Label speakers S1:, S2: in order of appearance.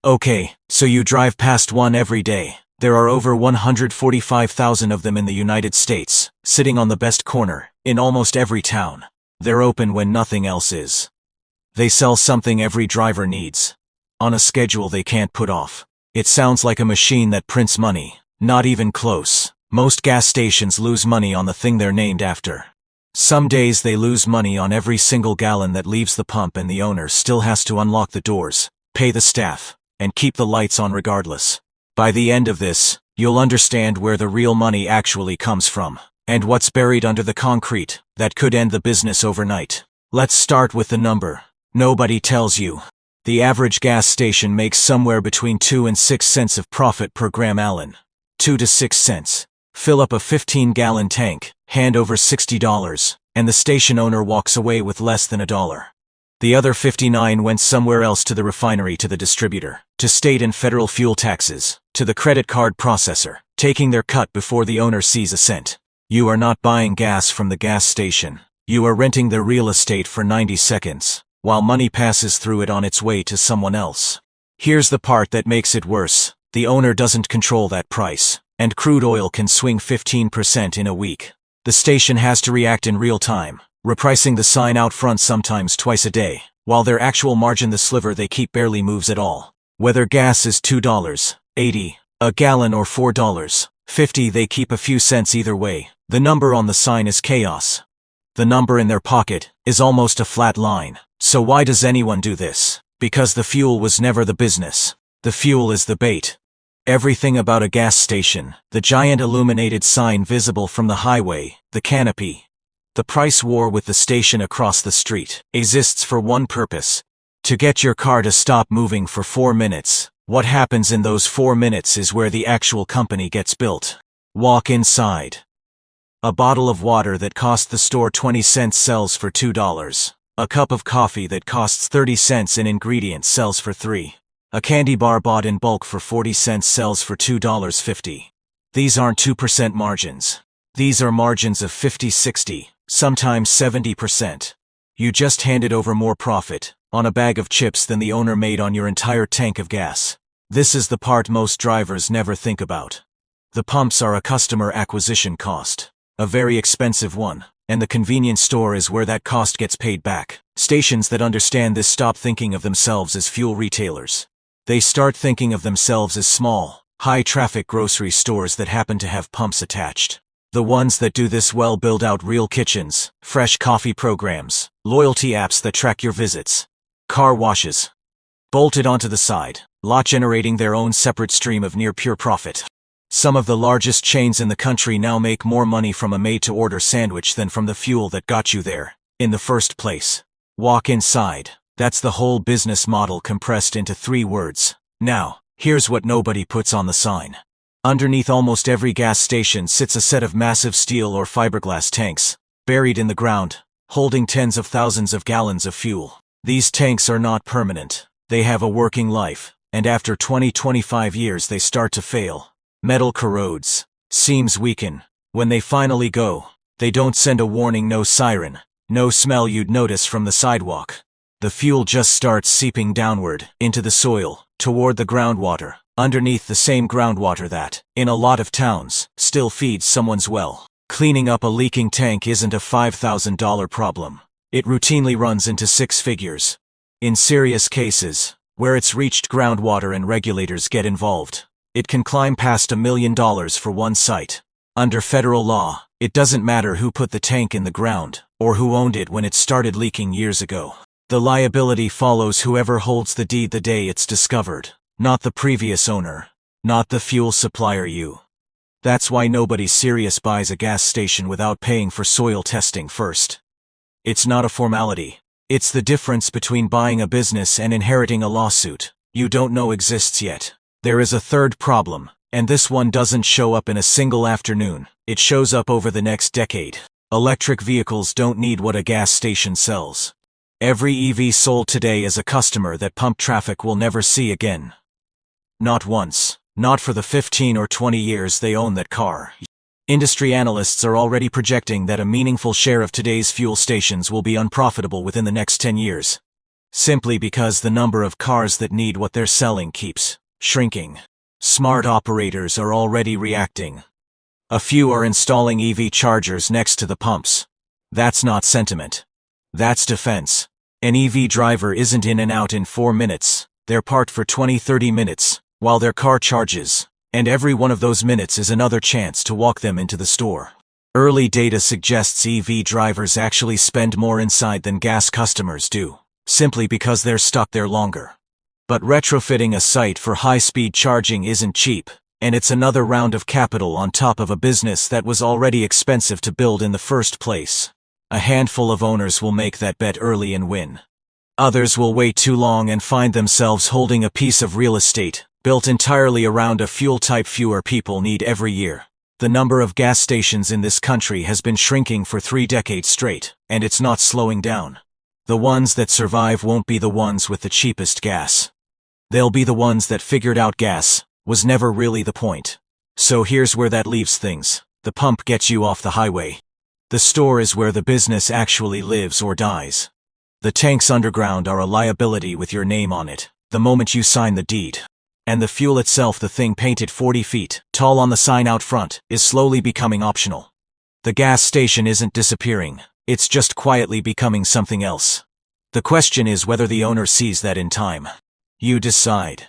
S1: Okay, so you drive past one every day. There are over 145,000 of them in the United States, sitting on the best corner, in almost every town. They're open when nothing else is. They sell something every driver needs. On a schedule they can't put off. It sounds like a machine that prints money. Not even close. Most gas stations lose money on the thing they're named after. Some days they lose money on every single gallon that leaves the pump, and the owner still has to unlock the doors, pay the staff, and keep the lights on regardless. By the end of this, you'll understand where the real money actually comes from, and what's buried under the concrete that could end the business overnight. Let's start with the number. Nobody tells you. The average gas station makes somewhere between 2 and 6 cents of profit per gram gallon. 2 to 6 cents. Fill up a 15-gallon tank, hand over $60, and the station owner walks away with less than $1. The other 59 went somewhere else, to the refinery, to the distributor, to state and federal fuel taxes, to the credit card processor, taking their cut before the owner sees a cent. You are not buying gas from the gas station. You are renting the real estate for 90 seconds, while money passes through it on its way to someone else. Here's the part that makes it worse. The owner doesn't control that price, and crude oil can swing 15% in a week. The station has to react in real time, repricing the sign out front sometimes twice a day, while their actual margin, the sliver they keep, barely moves at all. Whether gas is $2.80 a gallon or $4.50, they keep a few cents either way. The number on the sign is chaos. The number in their pocket is almost a flat line. So why does anyone do this? Because the fuel was never the business. The fuel is the bait. Everything about a gas station, the giant illuminated sign visible from the highway, the canopy, the price war with the station across the street, exists for one purpose: to get your car to stop moving for 4 minutes. What happens in those 4 minutes is where the actual company gets built. Walk inside. A bottle of water that cost the store 20 cents sells for $2. A cup of coffee that costs 30 cents in ingredients sells for $3. A candy bar bought in bulk for 40 cents sells for $2.50. These aren't 2% margins. These are margins of 50, 60, sometimes 70%. You just handed over more profit on a bag of chips than the owner made on your entire tank of gas. This is the part most drivers never think about. The pumps are a customer acquisition cost, a very expensive one, and the convenience store is where that cost gets paid back. Stations that understand this stop thinking of themselves as fuel retailers. They start thinking of themselves as small, high-traffic grocery stores that happen to have pumps attached. The ones that do this well build out real kitchens, fresh coffee programs, loyalty apps that track your visits, car washes, bolted onto the side, lot generating their own separate stream of near-pure profit. Some of the largest chains in the country now make more money from a made-to-order sandwich than from the fuel that got you there in the first place. Walk inside. That's the whole business model compressed into 3 words. Now, here's what nobody puts on the sign. Underneath almost every gas station sits a set of massive steel or fiberglass tanks, buried in the ground, holding tens of thousands of gallons of fuel. These tanks are not permanent. They have a working life, and after 20-25 years they start to fail. Metal corrodes, seams weaken. When they finally go, they don't send a warning, no siren, no smell you'd notice from the sidewalk. The fuel just starts seeping downward, into the soil, toward the groundwater, underneath the same groundwater that, in a lot of towns, still feeds someone's well. Cleaning up a leaking tank isn't a $5,000 problem. It routinely runs into 6 figures. In serious cases, where it's reached groundwater and regulators get involved, it can climb past $1 million for one site. Under federal law, it doesn't matter who put the tank in the ground, or who owned it when it started leaking years ago. The liability follows whoever holds the deed the day it's discovered, not the previous owner, not the fuel supplier. That's why nobody serious buys a gas station without paying for soil testing first. It's not a formality. It's the difference between buying a business and inheriting a lawsuit you don't know exists yet. There is a third problem, and this one doesn't show up in a single afternoon. It shows up over the next decade. Electric vehicles don't need what a gas station sells. Every EV sold today is a customer that pump traffic will never see again. Not once. Not for the 15 or 20 years they own that car. Industry analysts are already projecting that a meaningful share of today's fuel stations will be unprofitable within the next 10 years. simply because the number of cars that need what they're selling keeps shrinking. Smart operators are already reacting. A few are installing EV chargers next to the pumps. That's not sentiment. That's defense. An EV driver isn't in and out in 4 minutes. They're parked for 20-30 minutes while their car charges, and every one of those minutes is another chance to walk them into the store. Early data suggests EV drivers actually spend more inside than gas customers do, simply because they're stuck there longer. But retrofitting a site for high-speed charging isn't cheap, and it's another round of capital on top of a business that was already expensive to build in the first place. A handful of owners will make that bet early and win. Others will wait too long and find themselves holding a piece of real estate built entirely around a fuel type fewer people need every year. The number of gas stations in this country has been shrinking for 3 decades straight, and it's not slowing down. The ones that survive won't be the ones with the cheapest gas. They'll be the ones that figured out gas was never really the point. So here's where that leaves things. The pump gets you off the highway. The store is where the business actually lives or dies. The tanks underground are a liability with your name on it the moment you sign the deed. And the fuel itself, the thing painted 40 feet tall on the sign out front, is slowly becoming optional. The gas station isn't disappearing, it's just quietly becoming something else. The question is whether the owner sees that in time. You decide.